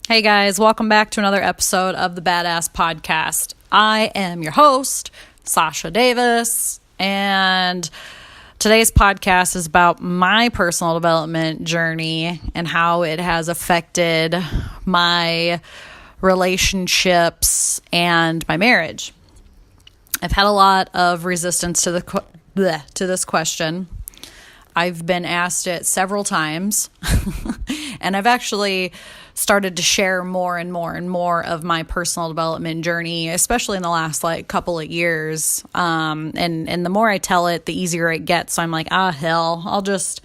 Hey guys, welcome back to another episode of the Badass Podcast. I am your host, Sasha Davis, and today's podcast is about my personal development journey and how it has affected my relationships and my marriage. I've had a lot of resistance to this question. I've been asked it several times, and I've actually started to share more and more of my personal development journey, especially in the last couple of years. And the more I tell it, the easier it gets. So I'm like, hell, I'll just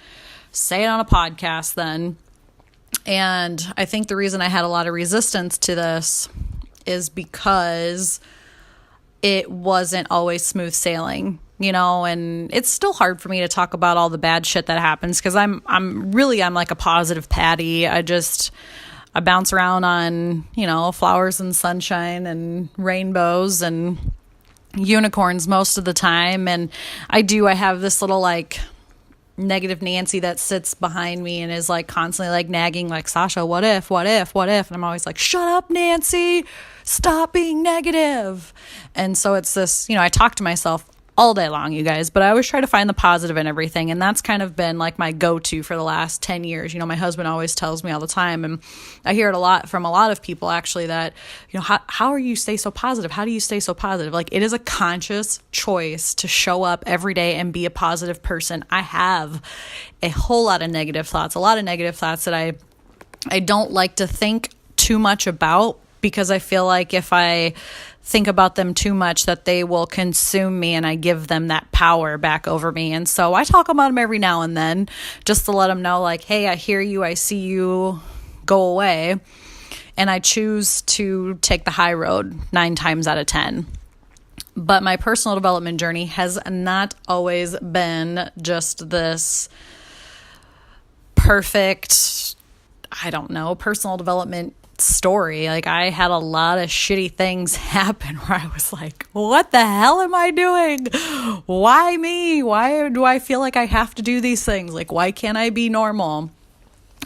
say it on a podcast then. And I think the reason I had a lot of resistance to this is because it wasn't always smooth sailing. And it's still hard for me to talk about all the bad shit that happens because I'm like a positive Patty. I bounce around on, flowers and sunshine and rainbows and unicorns most of the time. And I have this little negative Nancy that sits behind me and is constantly nagging Sasha, what if? And I'm always like, shut up, Nancy, stop being negative. And so it's this, I talk to myself all day long, you guys, but I always try to find the positive in everything. And that's kind of been my go-to for the last 10 years. My husband always tells me all the time, and I hear it a lot from a lot of people actually, that, how are you stay so positive? How do you stay so positive? It is a conscious choice to show up every day and be a positive person. I have a whole lot of negative thoughts that I don't like to think too much about, because I feel like if I think about them too much, that they will consume me and I give them that power back over me. And so I talk about them every now and then just to let them know, hey, I hear you, I see you, go away. And I choose to take the high road 9 times out of 10. But my personal development journey has not always been just this perfect, personal development story. I had a lot of shitty things happen where I was like, what the hell am I doing? Why me? Why do I feel like I have to do these things? Why can't I be normal?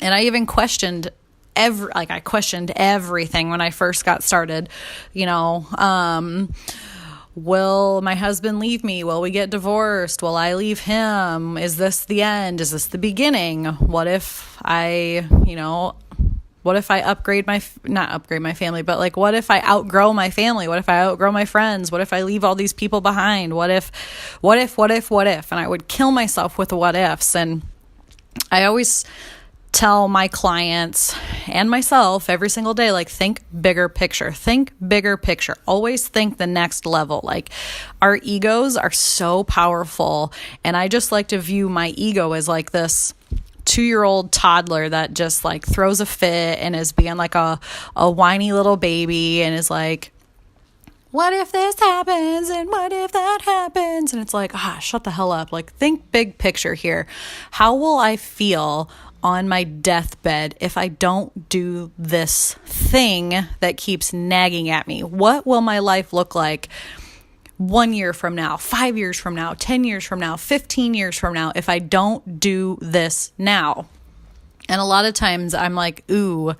And I even questioned everything when I first got started. Will my husband leave me? Will we get divorced? Will I leave him? Is this the end? Is this the beginning? What if I not upgrade my family, but what if I outgrow my family? What if I outgrow my friends? What if I leave all these people behind? What if? And I would kill myself with the what ifs. And I always tell my clients and myself every single day, think bigger picture, always think the next level. Our egos are so powerful. And I just like to view my ego as this 2-year-old toddler that just throws a fit and is being a whiny little baby and is what if this happens and what if that happens? And it's shut the hell up. Think big picture here. How will I feel on my deathbed if I don't do this thing that keeps nagging at me? What will my life look like 1 year from now, 5 years from now, 10 years from now, 15 years from now, if I don't do this now? And a lot of times I'm ooh,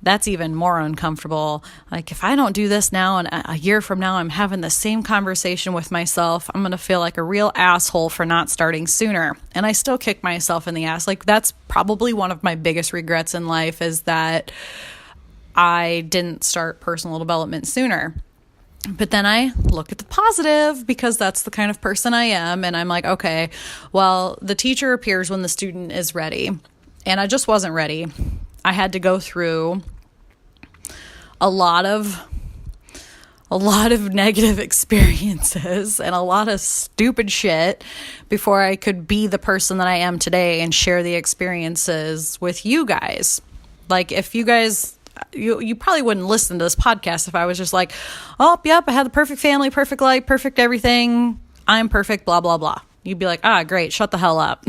that's even more uncomfortable. If I don't do this now and a year from now I'm having the same conversation with myself, I'm going to feel like a real asshole for not starting sooner. And I still kick myself in the ass. That's probably one of my biggest regrets in life, is that I didn't start personal development sooner. But then I look at the positive, because that's the kind of person I am. And I'm okay, well, the teacher appears when the student is ready. And I just wasn't ready. I had to go through a lot of negative experiences and a lot of stupid shit before I could be the person that I am today and share the experiences with you guys. If you guys... You probably wouldn't listen to this podcast if I was just oh, yep, I had the perfect family, perfect life, perfect everything. I'm perfect, blah, blah, blah. You'd be great, shut the hell up.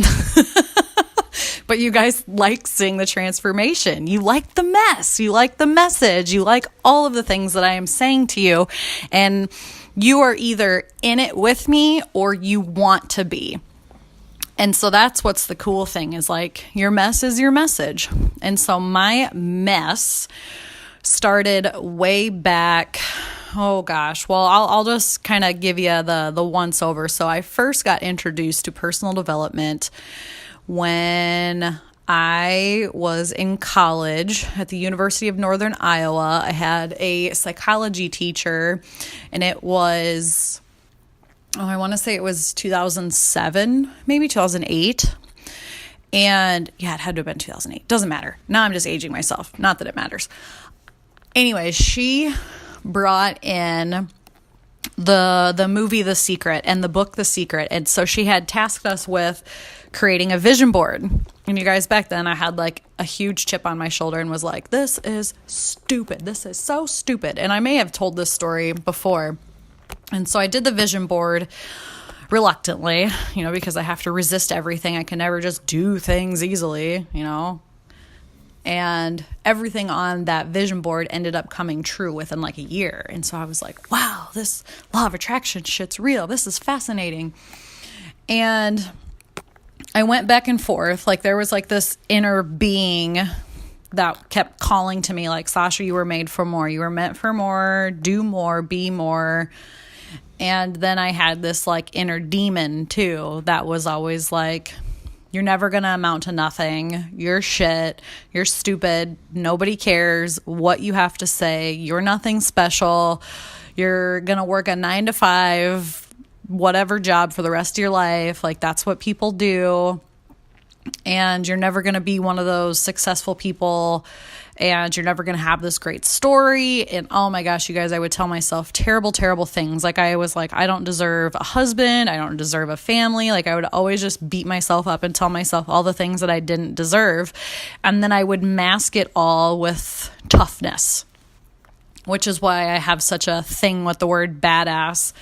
But you guys like seeing the transformation. You like the mess. You like the message. You like all of the things that I am saying to you. And you are either in it with me or you want to be. And so that's what's the cool thing, is your mess is your message. And so my mess started way back. Oh gosh. Well, I'll just kind of give you the once over. So I first got introduced to personal development when I was in college at the University of Northern Iowa. I had a psychology teacher, and it was, I want to say it was 2007, maybe 2008. And yeah, it had to have been 2008. Doesn't matter. Now I'm just aging myself. Not that it matters. Anyway, she brought in the movie The Secret and the book The Secret. And so she had tasked us with creating a vision board. And you guys, back then I had like a huge chip on my shoulder and was like, this is stupid. This is so stupid. And I may have told this story before. And so I did the vision board reluctantly, because I have to resist everything. I can never just do things easily, And everything on that vision board ended up coming true within like a year. And so I was like, wow, this law of attraction shit's real. This is fascinating. And I went back and forth. Like there was like this inner being that kept calling to me like, Sasha, you were made for more. You were meant for more, do more, be more. And then I had this like inner demon too that was always like, you're never going to amount to nothing. You're shit. You're stupid. Nobody cares what you have to say. You're nothing special. You're going to work a 9 to 5 whatever job for the rest of your life. Like that's what people do. And you're never going to be one of those successful people. And you're never going to have this great story. And oh my gosh, you guys, I would tell myself terrible, terrible things. Like I was like, I don't deserve a husband. I don't deserve a family. Like I would always just beat myself up and tell myself all the things that I didn't deserve. And then I would mask it all with toughness, which is why I have such a thing with the word badass,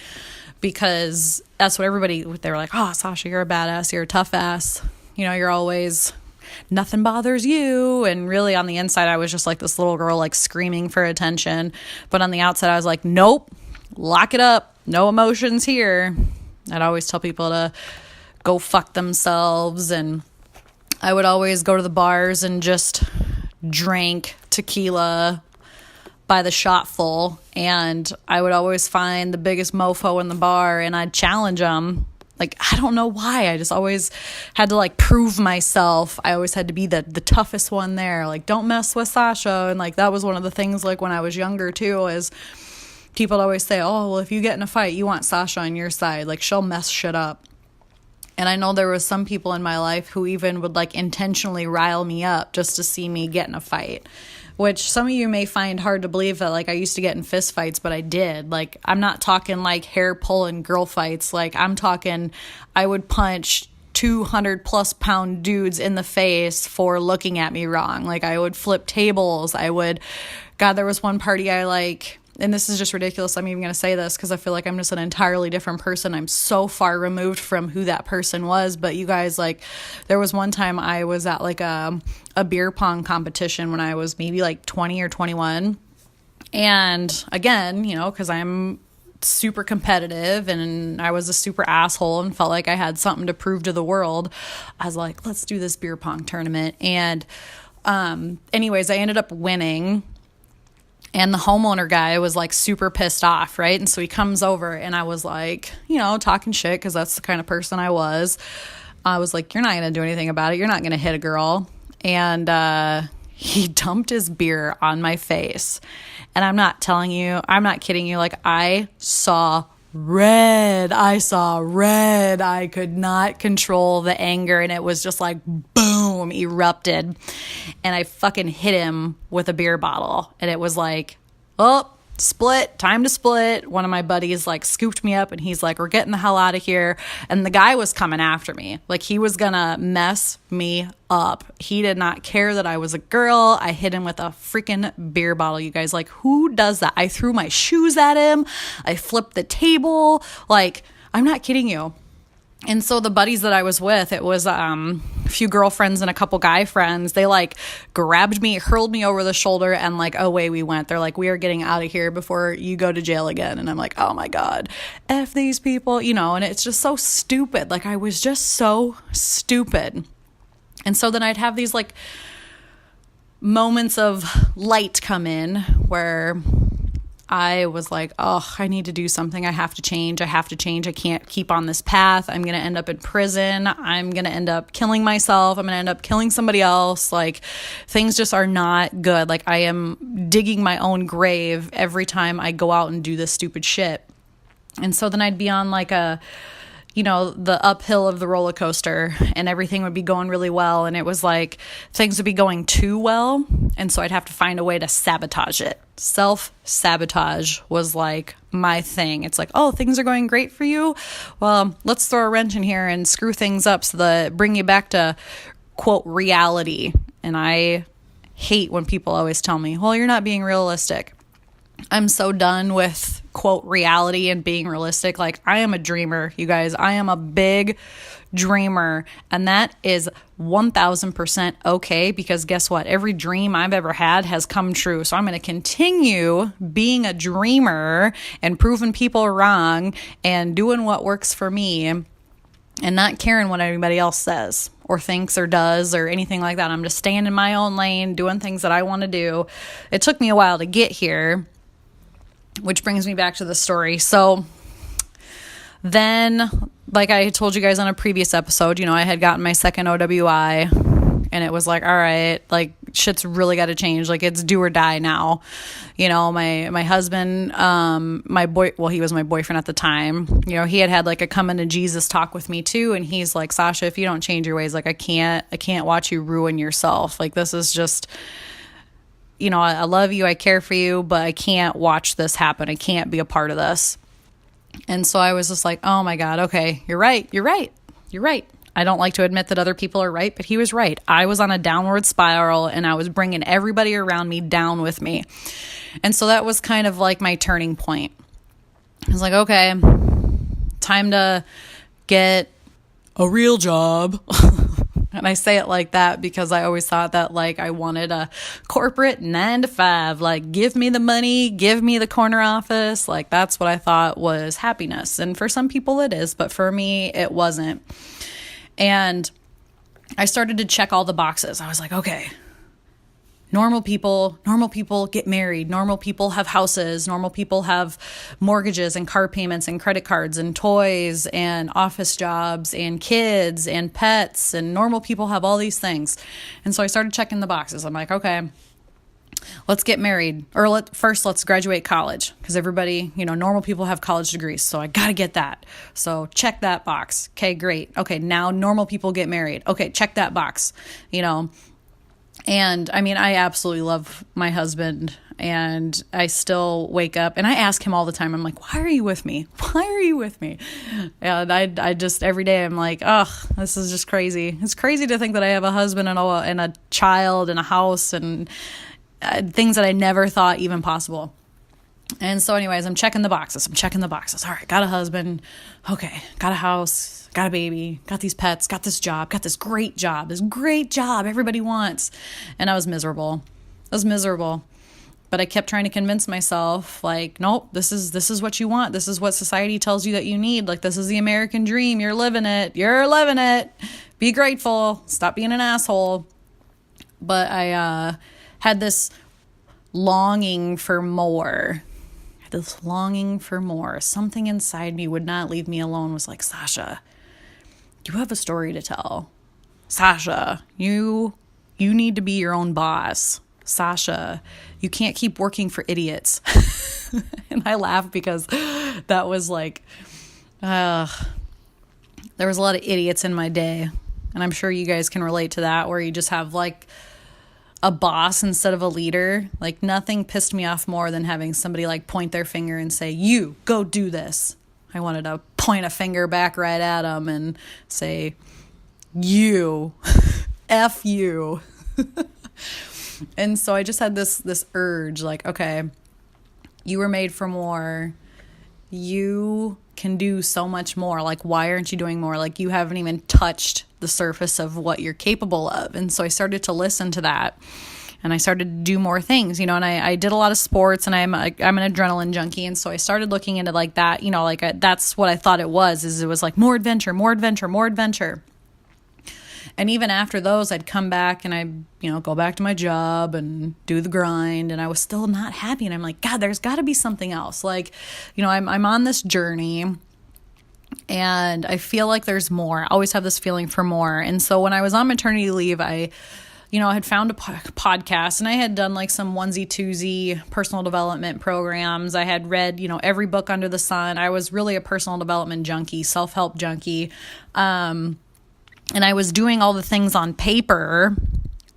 because that's what everybody, they were like, oh, Sasha, you're a badass. You're a tough ass. You're always, nothing bothers you. And really on the inside, I was just like this little girl, like screaming for attention. But on the outside, I was like, nope, lock it up. No emotions here. I'd always tell people to go fuck themselves. And I would always go to the bars and just drink tequila by the shot full. And I would always find the biggest mofo in the bar and I'd challenge them. Like, I don't know why. I just always had to, like, prove myself. I always had to be the toughest one there. Like, don't mess with Sasha. And, like, that was one of the things, like, when I was younger, too, is people always say, oh, well, if you get in a fight, you want Sasha on your side. Like, she'll mess shit up. And I know there was some people in my life who even would, like, intentionally rile me up just to see me get in a fight. Which some of you may find hard to believe that, like, I used to get in fist fights, but I did. Like, I'm not talking, like, hair pulling girl fights. Like, I'm talking I would punch 200-plus pound dudes in the face for looking at me wrong. Like, I would flip tables. God, there was one party I, like, and this is just ridiculous. I'm even going to say this because I feel like I'm just an entirely different person. I'm so far removed from who that person was. But you guys, like, there was one time I was at like a beer pong competition when I was maybe like 20 or 21. And again, because I'm super competitive and I was a super asshole and felt like I had something to prove to the world, I was like, let's do this beer pong tournament. And anyways, I ended up winning. And the homeowner guy was like super pissed off, right? And so he comes over and I was like, talking shit because that's the kind of person I was. I was like, you're not going to do anything about it. You're not going to hit a girl. And he dumped his beer on my face. And I'm not kidding you. Like, I saw red. I could not control the anger. And it was just like, boom, erupted. And I fucking hit him with a beer bottle. And it was like, oh, time to split. One of my buddies like scooped me up and he's like, we're getting the hell out of here. And the guy was coming after me. Like, he was gonna mess me up. He did not care that I was a girl. I hit him with a freaking beer bottle, you guys. Like, who does that? I threw my shoes at him. I flipped the table. Like, I'm not kidding you. And so the buddies that I was with, it was a few girlfriends and a couple guy friends. They like grabbed me, hurled me over the shoulder, and like away we went. They're like, we are getting out of here before you go to jail again. And I'm like, oh my God, F these people, and it's just so stupid. Like, I was just so stupid. And so then I'd have these like moments of light come in where I was like, oh, I need to do something. I have to change. I can't keep on this path. I'm going to end up in prison. I'm going to end up killing myself. I'm going to end up killing somebody else. Like, things just are not good. Like, I am digging my own grave every time I go out and do this stupid shit. And so then I'd be on like the uphill of the roller coaster, and everything would be going really well. And it was like things would be going too well. And so I'd have to find a way to sabotage it. Self-sabotage was like my thing. It's like, oh, things are going great for you. Well, let's throw a wrench in here and screw things up so that bring you back to, quote, reality. And I hate when people always tell me, well, you're not being realistic. I'm so done with, quote, reality and being realistic. Like, I am a dreamer, you guys. I am a big dreamer. And that is 1000% okay, because guess what? Every dream I've ever had has come true. So I'm going to continue being a dreamer and proving people wrong and doing what works for me and not caring what anybody else says or thinks or does or anything like that. I'm just staying in my own lane, doing things that I want to do. It took me a while to get here, which brings me back to the story. So then, like I told you guys on a previous episode, I had gotten my second OWI, and it was like, all right, like, shit's really got to change. Like, it's do or die now. My husband, he was my boyfriend at the time. He had like a coming to Jesus talk with me too. And he's like, Sasha, if you don't change your ways, like, I can't watch you ruin yourself. Like, this is just, I love you, I care for you, but I can't watch this happen. I can't be a part of this. And so I was just like, oh my God, okay, you're right. I don't like to admit that other people are right, but he was right. I was on a downward spiral, and I was bringing everybody around me down with me. And so that was kind of like my turning point. I was like, okay, time to get a real job. And I say it like that because I always thought that, like, I wanted a corporate 9 to 5, like, give me the money, give me the corner office. Like, that's what I thought was happiness. And for some people it is, but for me, it wasn't. And I started to check all the boxes. I was like, okay, normal people get married. Normal people have houses. Normal people have mortgages and car payments and credit cards and toys and office jobs and kids and pets. And normal people have all these things. And so I started checking the boxes. I'm like, okay, let's get married. Or let's graduate college. Because everybody, normal people have college degrees. So I got to get that. So check that box. Okay, great. Okay, now normal people get married. Okay, check that box. And I mean, I absolutely love my husband, and I still wake up and I ask him all the time. I'm like, why are you with me? Why are you with me? And I just, every day I'm like, oh, this is just crazy. It's crazy to think that I have a husband and a child and a house and things that I never thought even possible. And so anyways, I'm checking the boxes. All right, got a husband. Okay, got a house, got a baby, got these pets, got this job, got this great job everybody wants. And I was miserable. But I kept trying to convince myself, like, nope, this is what you want. This is what society tells you that you need. Like, this is the American dream. You're living it. Be grateful. Stop being an asshole. But I had this longing for more. Something inside me would not leave me alone. Was like, Sasha, you have a story to tell. Sasha, you need to be your own boss. Sasha, you can't keep working for idiots. And I laugh because that was like, there was a lot of idiots in my day. And I'm sure you guys can relate to that, where you just have like a boss instead of a leader. Like, nothing pissed me off more than having somebody like point their finger and say, you go do this. I wanted to point a finger back right at them and say, you, F you. And so I just had this urge, like, okay, you were made for more. You can do so much more. Like, why aren't you doing more? Like, you haven't even touched the surface of what you're capable of. And so I started to listen to that, and I started to do more things, and I did a lot of sports, and I'm an adrenaline junkie. And so I started looking into like that, that's what I thought it was like more adventure. And even after those, I'd come back and go back to my job and do the grind, and I was still not happy. And I'm like, God, there's got to be something else. Like, I'm on this journey, and I feel like there's more. I always have this feeling for more. And so when I was on maternity leave, I had found a podcast, and I had done like some onesie twosie personal development programs. I had read, every book under the sun. I was really a personal development junkie, self-help junkie. And I was doing all the things on paper,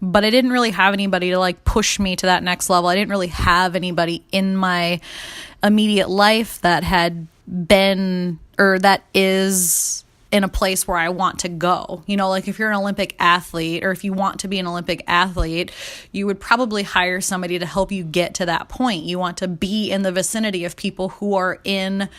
but I didn't really have anybody to like push me to that next level. I didn't really have anybody in my immediate life that had been, or that is in a place where I want to go. Like if you're an Olympic athlete, or if you want to be an Olympic athlete, you would probably hire somebody to help you get to that point. You want to be in the vicinity of people who are in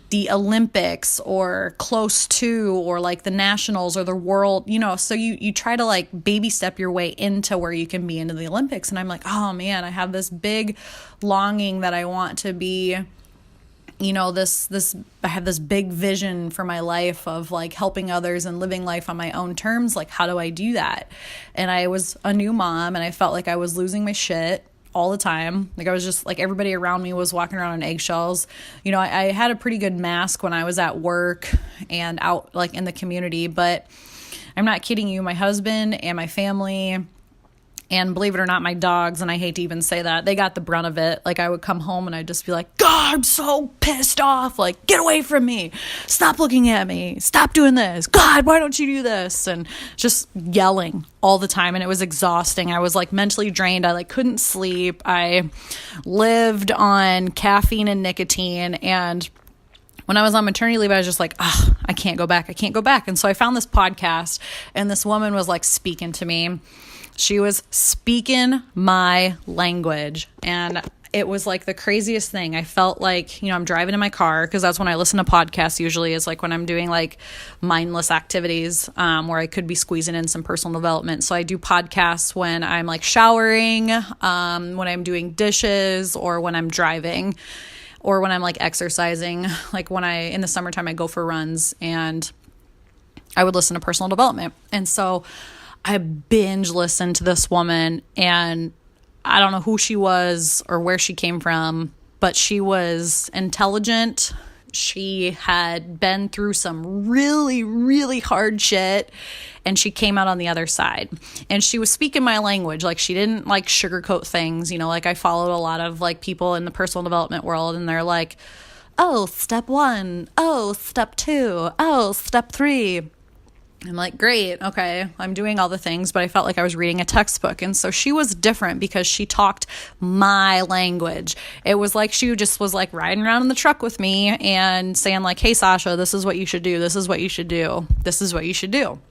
the Olympics or close to, or like the nationals or the world, so you try to like baby step your way into where you can be into the Olympics. And I'm like, oh man, I have this big longing that I want to be, I have this big vision for my life of like helping others and living life on my own terms. Like, how do I do that? And I was a new mom, and I felt like I was losing my shit all the time. Like I was just like, everybody around me was walking around on eggshells. I had a pretty good mask when I was at work and out like in the community, but I'm not kidding you. My husband and my family, and believe it or not, my dogs, and I hate to even say that, they got the brunt of it. Like I would come home and I'd just be like, God, I'm so pissed off. Like, get away from me. Stop looking at me. Stop doing this. God, why don't you do this? And just yelling all the time. And it was exhausting. I was like mentally drained. I like couldn't sleep. I lived on caffeine and nicotine. And when I was on maternity leave, I was just like, I can't go back. I can't go back. And so I found this podcast, and this woman was like speaking to me. She was speaking my language, and it was like the craziest thing. I felt like, I'm driving in my car, because that's when I listen to podcasts usually, is like when I'm doing like mindless activities where I could be squeezing in some personal development. So I do podcasts when I'm like showering, when I'm doing dishes, or when I'm driving, or when I'm like exercising. Like in the summertime, I go for runs, and I would listen to personal development. And so I binge listened to this woman, and I don't know who she was or where she came from, but she was intelligent. She had been through some really, really hard shit, and she came out on the other side. And she was speaking my language. Like, she didn't like sugarcoat things, like I followed a lot of like people in the personal development world, and they're like, oh, step 1, oh, step 2, oh, step 3. I'm like, great, okay, I'm doing all the things, but I felt like I was reading a textbook. And so she was different because she talked my language. It was like she just was like riding around in the truck with me and saying like, hey, Sasha, this is what you should do. This is what you should do. This is what you should do.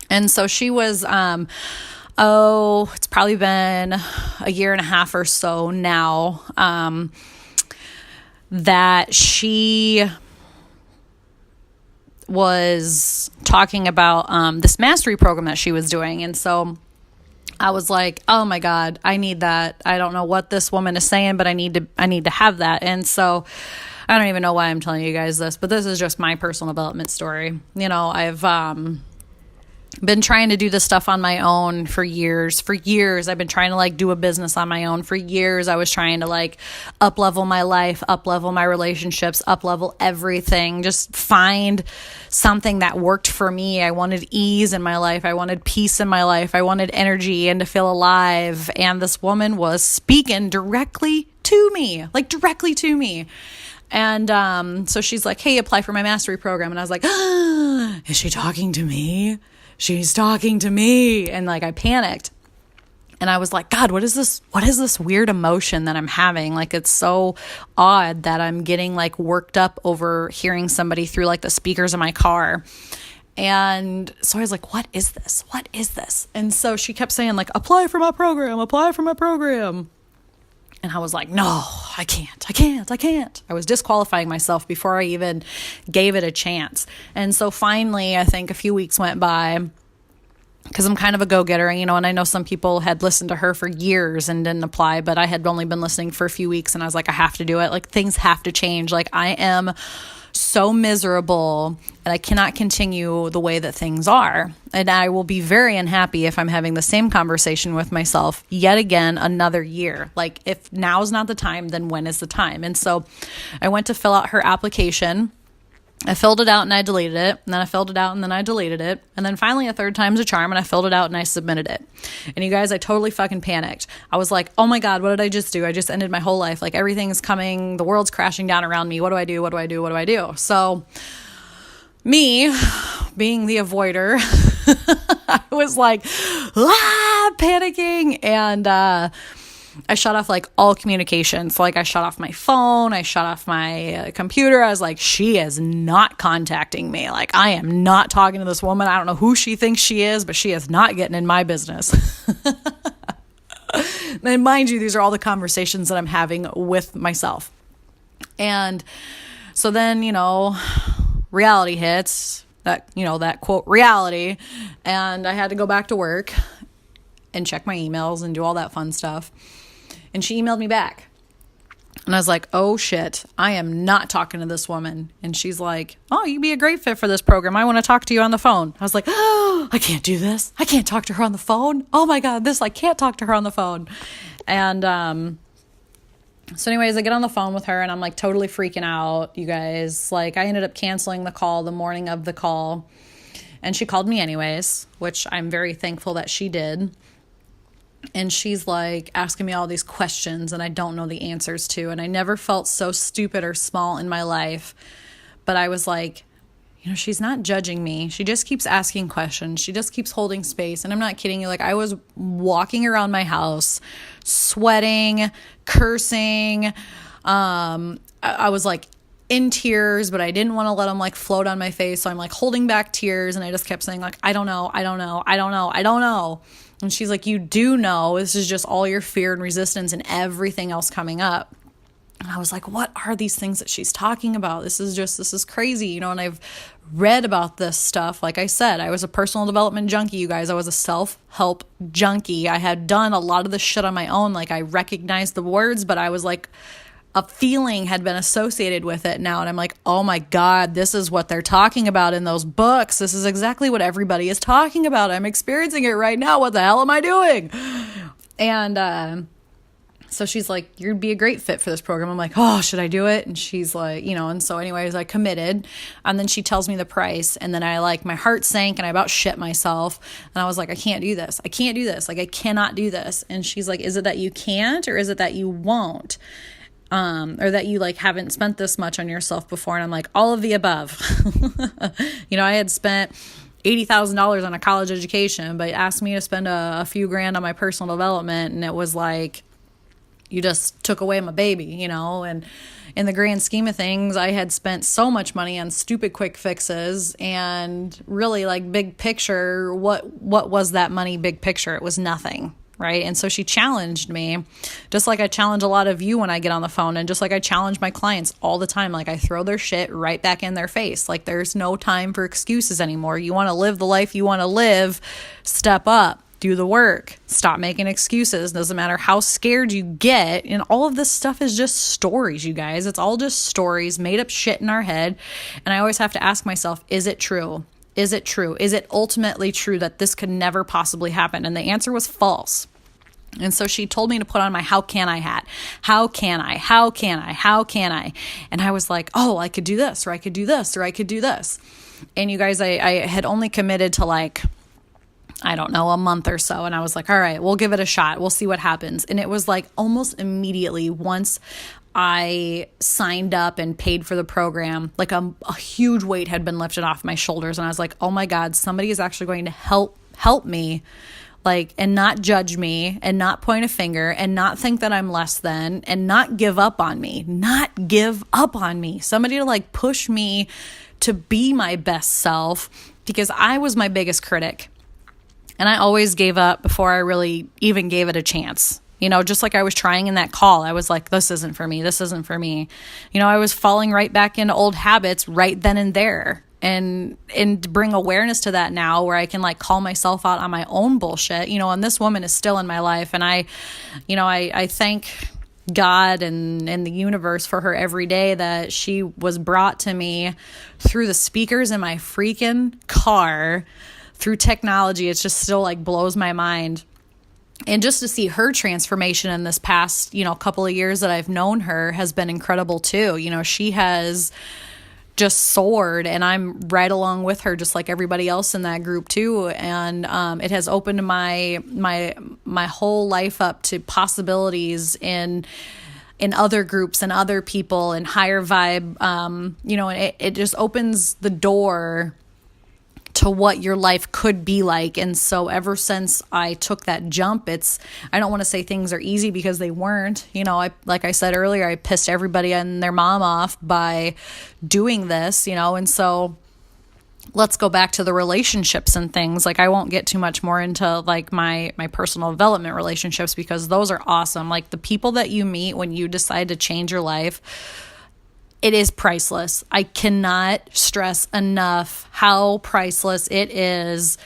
And so she was, it's probably been a year and a half or so now, that she was talking about this mastery program that she was doing. And so I was like, oh my God, I need that. I don't know what this woman is saying, but I need to have that. And so I don't even know why I'm telling you guys this, but this is just my personal development story. I've been trying to do this stuff on my own for years. For years, I've been trying to like do a business on my own. For years, I was trying to like up-level my life, up-level my relationships, up-level everything. Just find something that worked for me. I wanted ease in my life. I wanted peace in my life. I wanted energy and to feel alive. And this woman was speaking directly to me, like directly to me. And so she's like, hey, apply for my mastery program. And I was like, is she talking to me? She's talking to me. And like, I panicked, and I was like, God, what is this weird emotion that I'm having? Like, it's so odd that I'm getting like worked up over hearing somebody through like the speakers in my car. And so I was like, what is this? What is this? And so she kept saying like, apply for my program, apply for my program. And I was like, no, I can't. I was disqualifying myself before I even gave it a chance. And so finally, I think a few weeks went by, because I'm kind of a go-getter, and I know some people had listened to her for years and didn't apply, but I had only been listening for a few weeks, and I was like, I have to do it. Like, things have to change. Like, I am so miserable and I cannot continue the way that things are. And I will be very unhappy if I'm having the same conversation with myself yet again another year. Like, if now is not the time, then when is the time? And so I went to fill out her application. I filled it out and I deleted it, and then I filled it out and then I deleted it, and then finally a third time's a charm, and I filled it out and I submitted it. And you guys, I totally fucking panicked. I was like, oh my God, what did I just do? I just ended my whole life. Like, everything's coming, the world's crashing down around me. What do I do? What do I do? What do I do? So me, being the avoider, I was like, panicking, and I shut off like all communication. So like, I shut off my phone, I shut off my computer. I was like, she is not contacting me. Like, I am not talking to this woman. I don't know who she thinks she is, but she is not getting in my business. And mind you, these are all the conversations that I'm having with myself. And so then, reality hits, that quote reality. And I had to go back to work and check my emails and do all that fun stuff. And she emailed me back. And I was like, oh shit, I am not talking to this woman. And she's like, oh, you'd be a great fit for this program. I want to talk to you on the phone. I was like, oh, I can't do this. I can't talk to her on the phone. Oh my God, I can't talk to her on the phone. And so anyways, I get on the phone with her and I'm like totally freaking out, you guys. Like, I ended up canceling the call the morning of the call. And she called me anyways, which I'm very thankful that she did. And she's like asking me all these questions and I don't know the answers to. And I never felt so stupid or small in my life. But I was like, she's not judging me. She just keeps asking questions. She just keeps holding space. And I'm not kidding you. Like, I was walking around my house, sweating, cursing. I was like in tears, but I didn't want to let them like float on my face. So I'm like holding back tears. And I just kept saying like, I don't know. And she's like, you do know. This is just all your fear and resistance and everything else coming up. And I was like, what are these things that she's talking about? This is crazy, and I've read about this stuff. Like I said, I was a personal development junkie, you guys. I was a self-help junkie. I had done a lot of this shit on my own. Like, I recognized the words, but I was like, a feeling had been associated with it now. And I'm like, oh my God, this is what they're talking about in those books. This is exactly what everybody is talking about. I'm experiencing it right now. What the hell am I doing? And so she's like, you'd be a great fit for this program. I'm like, oh, should I do it? And she's like, and so anyways, I committed. And then she tells me the price. And then my heart sank and I about shit myself. And I was like, I can't do this. I can't do this. Like, I cannot do this. And she's like, is it that you can't, or is it that you won't? Or that you haven't spent this much on yourself before. And I'm like, all of the above. I had spent $80,000 on a college education, but asked me to spend a few grand on my personal development. And it was like, you just took away my baby, and in the grand scheme of things, I had spent so much money on stupid quick fixes, and really, like, big picture, what was that money big picture? It was nothing. Right. And so she challenged me, just like I challenge a lot of you when I get on the phone, and just like I challenge my clients all the time. Like, I throw their shit right back in their face. Like, there's no time for excuses anymore. You want to live the life you want to live, step up, do the work, stop making excuses. Doesn't matter how scared you get. And all of this stuff is just stories, you guys. It's all just stories, made up shit in our head. And I always have to ask myself, is it true? Is it true? Is it ultimately true that this could never possibly happen? And the answer was false. And so she told me to put on my how can I hat. How can I? How can I? How can I? And I was like, oh, I could do this, or I could do this, or I could do this. And you guys, I had only committed to I don't know, a month or so. And I was like, all right, we'll give it a shot. We'll see what happens. And it was like almost immediately once I signed up and paid for the program, like a huge weight had been lifted off my shoulders. And I was like, oh my God, somebody is actually going to help me, and not judge me, and not point a finger, and not think that I'm less than, and not give up on me. Somebody to push me to be my best self, because I was my biggest critic. And I always gave up before I really even gave it a chance. Just like I was trying in that call, I was like, this isn't for me. This isn't for me. I was falling right back into old habits right then and there. and bring awareness to that now, where I can like call myself out on my own bullshit, and this woman is still in my life. And I thank God and the universe for her every day, that she was brought to me through the speakers in my freaking car, through technology. It's just still like blows my mind. And just to see her transformation in this past, couple of years that I've known her has been incredible too. She has just soared, and I'm right along with her, just like everybody else in that group too. And it has opened my whole life up to possibilities in other groups and other people and higher vibe. And it just opens the door to what your life could be like. And so ever since I took that jump, I don't want to say things are easy, because they weren't. Like I said earlier, I pissed everybody and their mom off by doing this, and so let's go back to the relationships and things. Like, I won't get too much more into like my personal development relationships, because those are awesome. Like, the people that you meet when you decide to change your life, it is priceless. I cannot stress enough how priceless it is.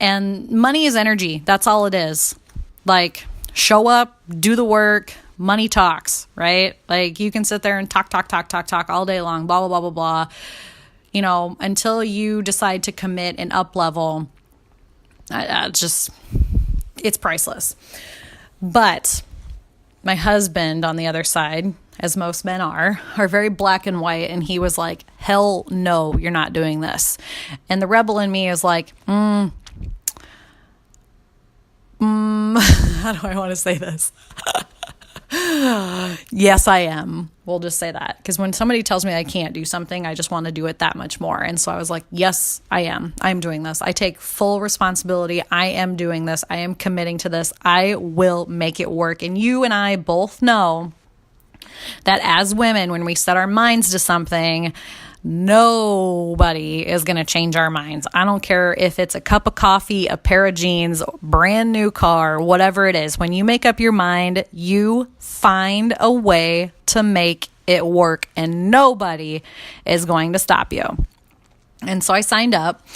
And money is energy. That's all it is. Like, show up, do the work, money talks, right? Like, you can sit there and talk all day long, blah, blah, blah, blah, blah. Until you decide to commit and up level, it's priceless. But my husband, on the other side, as most men are very black and white. And he was like, hell no, you're not doing this. And the rebel in me is like, how do I want to say this? Yes, I am. We'll just say that. Because when somebody tells me I can't do something, I just want to do it that much more. And so I was like, yes, I am. I'm doing this. I take full responsibility. I am doing this. I am committing to this. I will make it work. And you and I both know that as women, when we set our minds to something, nobody is going to change our minds. I don't care if it's a cup of coffee, a pair of jeans, brand new car, whatever it is. When you make up your mind, you find a way to make it work, and nobody is going to stop you. And so I signed up.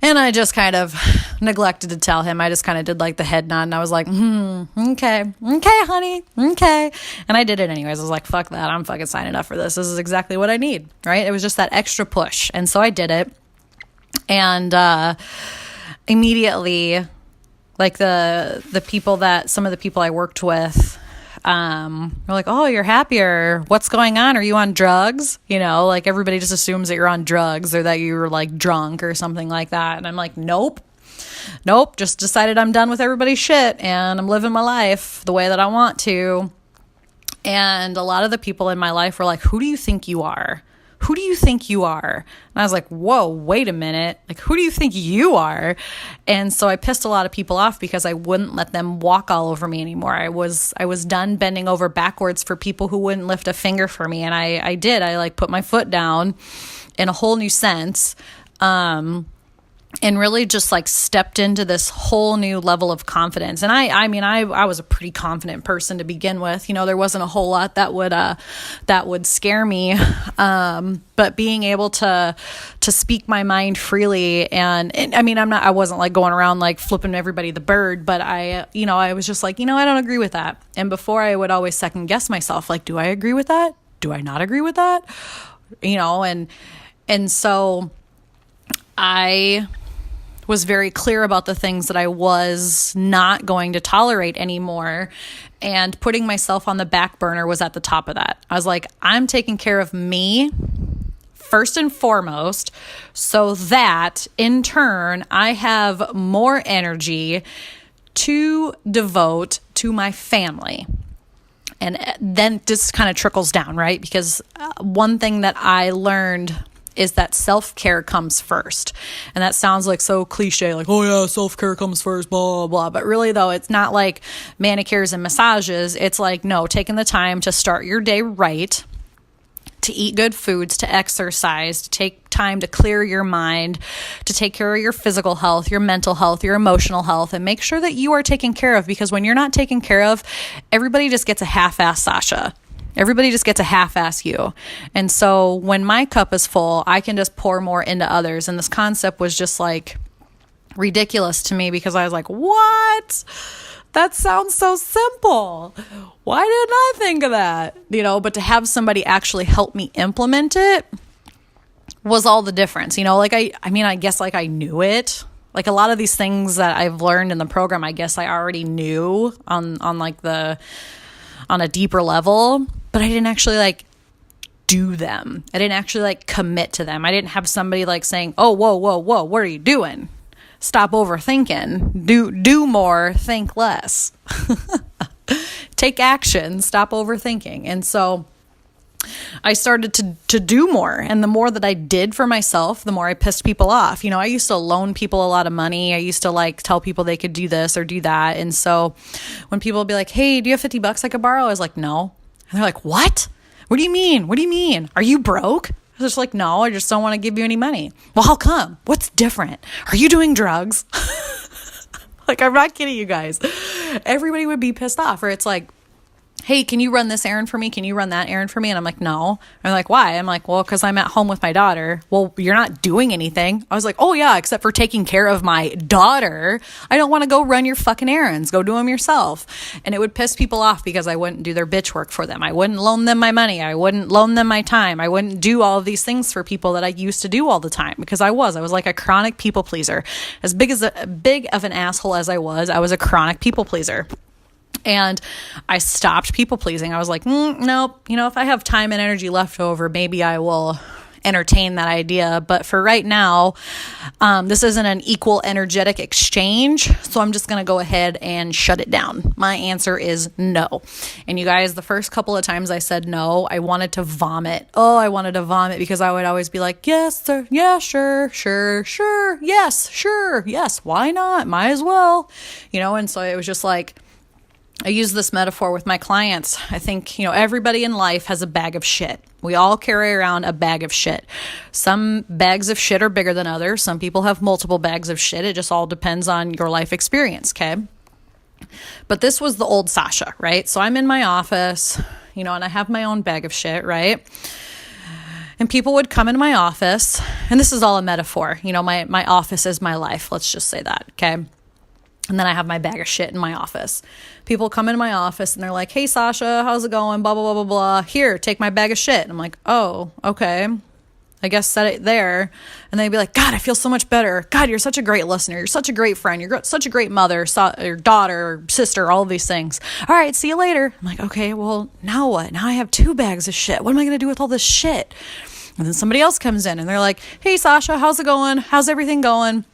And I just kind of neglected to tell him. I just kind of did like the head nod, and I was like, okay, honey, okay. And I did it anyways. I was like, fuck that. I'm fucking signing up for this. This is exactly what I need, right? It was just that extra push. And so I did it. And immediately, like some of the people I worked with, were like, oh, you're happier. What's going on? Are you on drugs? Like, everybody just assumes that you're on drugs or that you were like drunk or something like that. And I'm like, nope, just decided I'm done with everybody's shit and I'm living my life the way that I want to. And a lot of the people in my life were like, who do you think you are? Who do you think you are? And I was like, whoa, wait a minute. Like, who do you think you are? And so I pissed a lot of people off because I wouldn't let them walk all over me anymore. I was done bending over backwards for people who wouldn't lift a finger for me. And I did. I like put my foot down in a whole new sense. And really just like stepped into this whole new level of confidence. And I mean, I was a pretty confident person to begin with. There wasn't a whole lot that would scare me. But being able to speak my mind freely, and I mean, I wasn't like going around like flipping everybody the bird, but I was just like, I don't agree with that. And before, I would always second guess myself, like, do I agree with that? Do I not agree with that? And so I was very clear about the things that I was not going to tolerate anymore. And putting myself on the back burner was at the top of that. I was like, I'm taking care of me first and foremost, so that in turn, I have more energy to devote to my family. And then this kind of trickles down, right? Because one thing that I learned is that self-care comes first. And that sounds like so cliche, like, oh yeah, self-care comes first, blah, blah, blah. But really though, it's not like manicures and massages. It's like, no, taking the time to start your day right, to eat good foods, to exercise, to take time to clear your mind, to take care of your physical health, your mental health, your emotional health, and make sure that you are taken care of. Because when you're not taken care of, everybody just gets a half-ass Sasha. Everybody just gets a half-ass you. And so when my cup is full, I can just pour more into others. And this concept was just like ridiculous to me because I was like, what? That sounds so simple. Why didn't I think of that? But to have somebody actually help me implement it was all the difference. I guess like I knew it. Like a lot of these things that I've learned in the program, I guess I already knew on a deeper level, but I didn't actually like do them. I didn't actually like commit to them. I didn't have somebody like saying, oh, whoa, what are you doing? Stop overthinking. Do more, think less. Take action, stop overthinking. And so I started to do more. And the more that I did for myself, the more I pissed people off. I used to loan people a lot of money. I used to like tell people they could do this or do that. And so when people would be like, hey, do you have $50 I could borrow? I was like, no. And they're like, what? What do you mean? What do you mean? Are you broke? I was just like, no, I just don't want to give you any money. Well, how come? What's different? Are you doing drugs? Like, I'm not kidding you guys. Everybody would be pissed off. Or it's like, hey, can you run this errand for me? Can you run that errand for me? And I'm like, no. And they're like, why? I'm like, well, because I'm at home with my daughter. Well, you're not doing anything. I was like, oh yeah, except for taking care of my daughter. I don't want to go run your fucking errands. Go do them yourself. And it would piss people off because I wouldn't do their bitch work for them. I wouldn't loan them my money. I wouldn't loan them my time. I wouldn't do all of these things for people that I used to do all the time because I was like a chronic people pleaser. As big of an asshole as I was a chronic people pleaser. And I stopped people pleasing. I was like, nope. If I have time and energy left over, maybe I will entertain that idea. But for right now, this isn't an equal energetic exchange. So I'm just going to go ahead and shut it down. My answer is no. And you guys, the first couple of times I said no, I wanted to vomit. Oh, I wanted to vomit because I would always be like, yes, sir. Yeah, sure. Yes, sure. Yes. Why not? Might as well, and so it was just like, I use this metaphor with my clients. I think, everybody in life has a bag of shit. We all carry around a bag of shit. Some bags of shit are bigger than others. Some people have multiple bags of shit. It just all depends on your life experience, okay? But this was the old Sasha, right? So I'm in my office, and I have my own bag of shit, right? And people would come into my office, and this is all a metaphor. My office is my life. Let's just say that, okay? And then I have my bag of shit in my office. People come into my office and they're like, hey, Sasha, how's it going? Blah, blah, blah, blah, blah. Here, take my bag of shit. And I'm like, oh, okay. I guess set it there. And they'd be like, God, I feel so much better. God, you're such a great listener. You're such a great friend. You're such a great mother, or daughter, or sister, all of these things. All right, see you later. I'm like, okay, well, now what? Now I have 2 bags of shit. What am I going to do with all this shit? And then somebody else comes in and they're like, hey, Sasha, how's it going? How's everything going?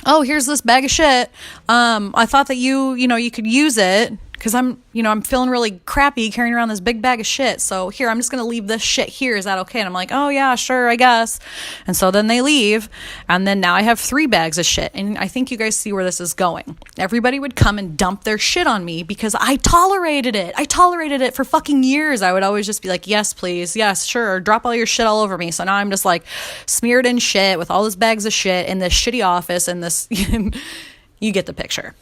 Oh, here's this bag of shit. I thought that you could use it because I'm feeling really crappy carrying around this big bag of shit. So here, I'm just going to leave this shit here. Is that okay? And I'm like, oh yeah, sure, I guess. And so then they leave. And then now I have 3 bags of shit. And I think you guys see where this is going. Everybody would come and dump their shit on me because I tolerated it. I tolerated it for fucking years. I would always just be like, yes, please. Yes, sure. Drop all your shit all over me. So now I'm just like smeared in shit with all these bags of shit in this shitty office and this, you get the picture.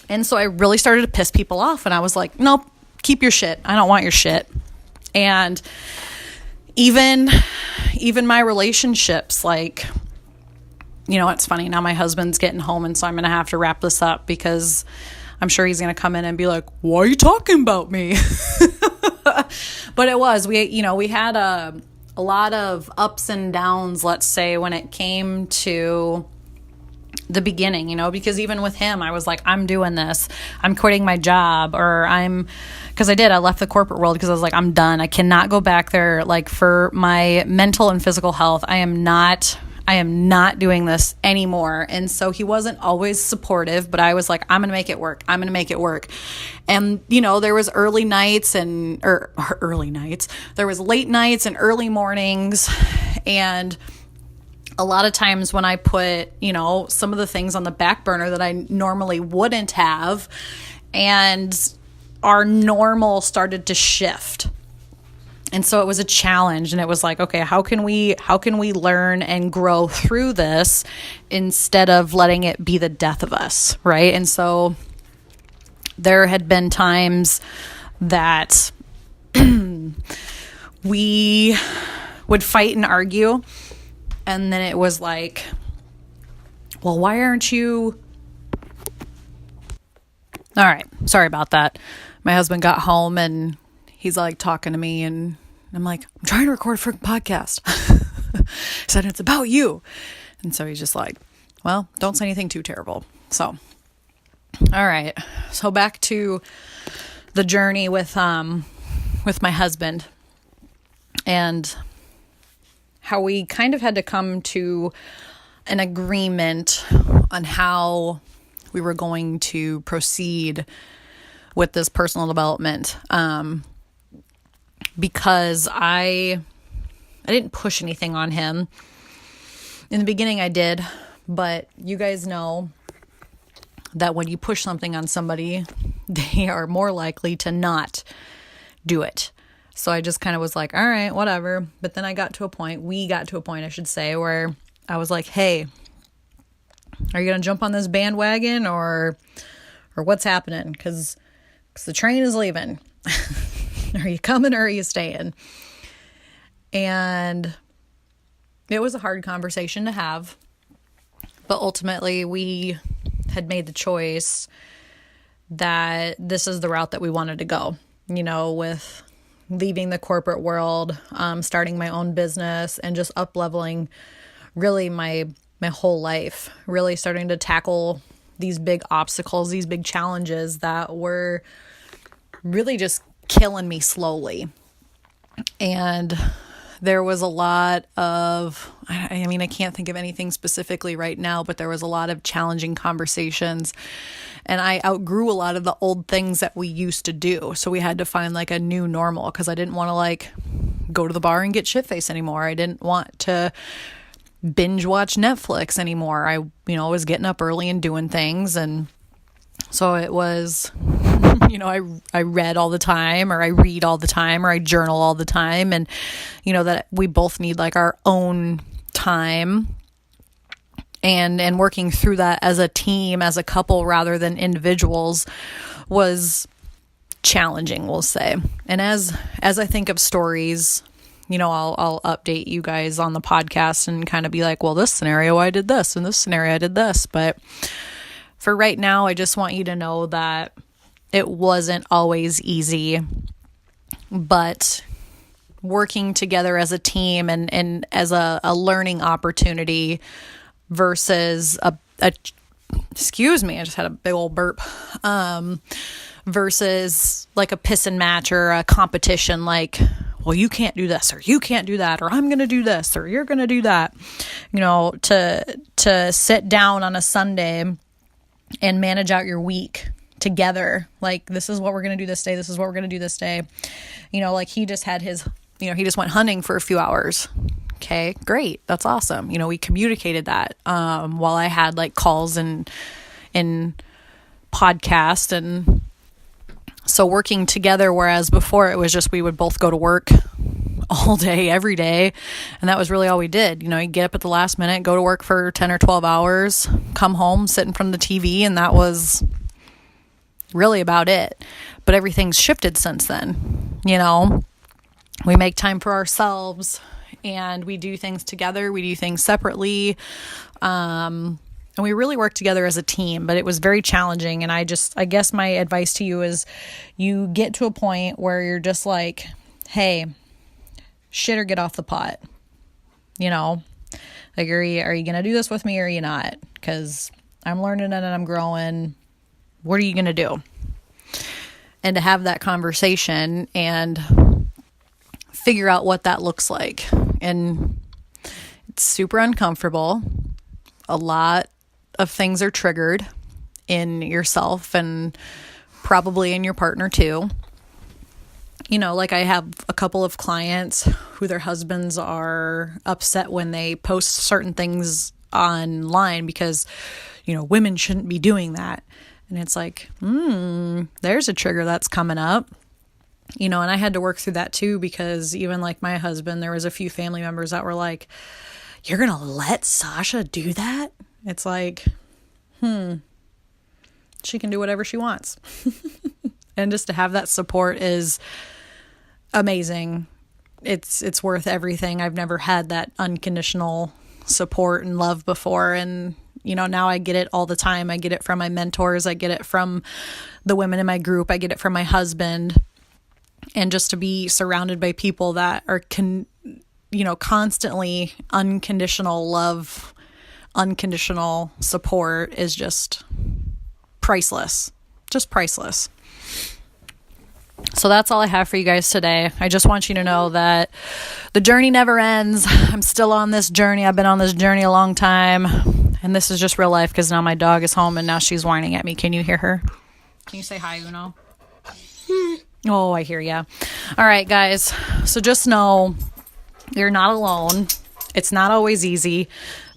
And so I really started to piss people off and I was like, nope, keep your shit. I don't want your shit. And even my relationships, like, it's funny. Now my husband's getting home and so I'm going to have to wrap this up because I'm sure he's going to come in and be like, why are you talking about me? But it was, we had a lot of ups and downs, let's say, when it came to the beginning, because even with him, I was like, I'm doing this, I'm quitting my job, because I left the corporate world because I was like, I'm done. I cannot go back there. Like, for my mental and physical health, I am not doing this anymore. And so he wasn't always supportive, but I was like, I'm going to make it work. And, there was there was late nights and early mornings. And a lot of times when I put, some of the things on the back burner that I normally wouldn't have, and our normal started to shift. And so it was a challenge, and it was like, okay, how can we learn and grow through this instead of letting it be the death of us, right? And so there had been times that We would fight and argue, and then it was like, well, why aren't you... All right, sorry about that. My husband got home and he's like talking to me, and I'm like, I'm trying to record a freaking podcast. He said, it's about you. And so he's just like, well, don't say anything too terrible. So, all right. So back to the journey with my husband, and how we kind of had to come to an agreement on how we were going to proceed with this personal development. Because I didn't push anything on him. In the beginning I did, but you guys know that when you push something on somebody, they are more likely to not do it. So I just kind of was like, all right, whatever. But then we got to a point, I should say, where I was like, hey, are you going to jump on this bandwagon or what's happening? Because the train is leaving. Are you coming or are you staying? And it was a hard conversation to have. But ultimately, we had made the choice that this is the route that we wanted to go. You know, with leaving the corporate world, starting my own business, and just up-leveling really my whole life. Really starting to tackle these big obstacles, these big challenges that were really just killing me slowly. And there was a lot of, I mean, I can't think of anything specifically right now, but there was a lot of challenging conversations, and I outgrew a lot of the old things that we used to do. So we had to find like a new normal, because I didn't want to like go to the bar and get shit-faced anymore. I didn't want to binge watch Netflix anymore. I was getting up early and doing things. And so it was, I read all the time, or I read all the time, or I journal all the time. And, that we both need like our own time, and working through that as a team, as a couple, rather than individuals, was challenging, we'll say. And as I think of stories, I'll update you guys on the podcast and kind of be like, well, this scenario I did this, and this scenario I did this. But for right now, I just want you to know that it wasn't always easy, but working together as a team and as a learning opportunity versus excuse me, I just had a big old burp, versus like a piss and match or a competition, like, well, you can't do this, or you can't do that, or I'm going to do this, or you're going to do that, to sit down on a Sunday and manage out your week together. Like, this is what we're going to do this day. This is what we're going to do this day. Like he just had his, he just went hunting for a few hours. Okay, great. That's awesome. We communicated that, while I had like calls and podcast, and so working together, whereas before it was just, we would both go to work all day, every day. And that was really all we did. You get up at the last minute, go to work for 10 or 12 hours, come home, sit in front of the TV. And that was really about it. But everything's shifted since then. We make time for ourselves, and we do things together. We do things separately. And we really work together as a team, but it was very challenging. And I guess my advice to you is, you get to a point where you're just like, hey, shit or get off the pot. Like, are you going to do this with me, or are you not? Because I'm learning and I'm growing. What are you going to do? And to have that conversation and figure out what that looks like. And it's super uncomfortable. A lot of things are triggered in yourself, and probably in your partner too. Like I have a couple of clients who their husbands are upset when they post certain things online because, women shouldn't be doing that. And it's like, there's a trigger that's coming up. And I had to work through that too, because even like my husband, there was a few family members that were like, you're going to let Sasha do that? It's like, she can do whatever she wants. And just to have that support is amazing. It's worth everything. I've never had that unconditional support and love before. And, now I get it all the time. I get it from my mentors. I get it from the women in my group. I get it from my husband. And just to be surrounded by people that are, constantly unconditional love, unconditional support is just priceless. Just priceless. So that's all I have for you guys today. I just want you to know that the journey never ends. I'm still on this journey. I've been on this journey a long time. And this is just real life because now my dog is home and now she's whining at me. Can you hear her? Can you say hi, Uno? Oh, I hear ya. All right, guys. So just know you're not alone. It's not always easy,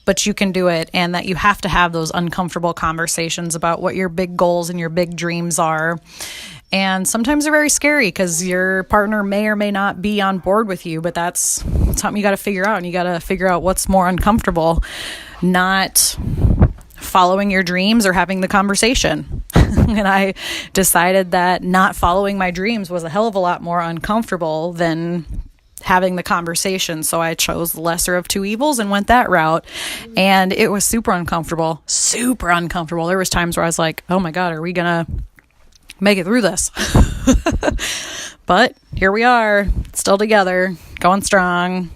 but you can do it. And that you have to have those uncomfortable conversations about what your big goals and your big dreams are. And sometimes they're very scary because your partner may or may not be on board with you, but that's something you got to figure out. And you got to figure out what's more uncomfortable, not following your dreams or having the conversation. And I decided that not following my dreams was a hell of a lot more uncomfortable than having the conversation. So I chose the lesser of two evils and went that route. And it was super uncomfortable. There was times where I was like, oh my God, are we going to make it through this? But here we are, still together, going strong.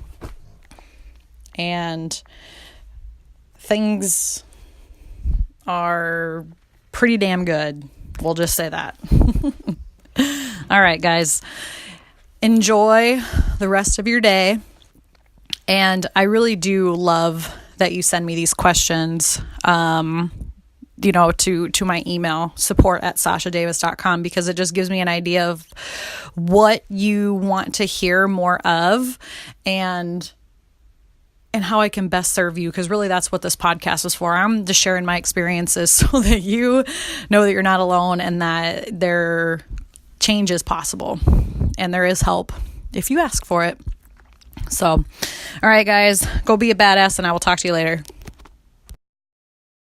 And things are pretty damn good. We'll just say that. All right, guys. Enjoy the rest of your day. And I really do love that you send me these questions, to my email, support@sashadavis.com, because it just gives me an idea of what you want to hear more of and how I can best serve you, because really that's what this podcast is for. I'm just sharing my experiences so that you know that you're not alone and that there change is possible and there is help if you ask for it. So, all right, guys, go be a badass and I will talk to you later.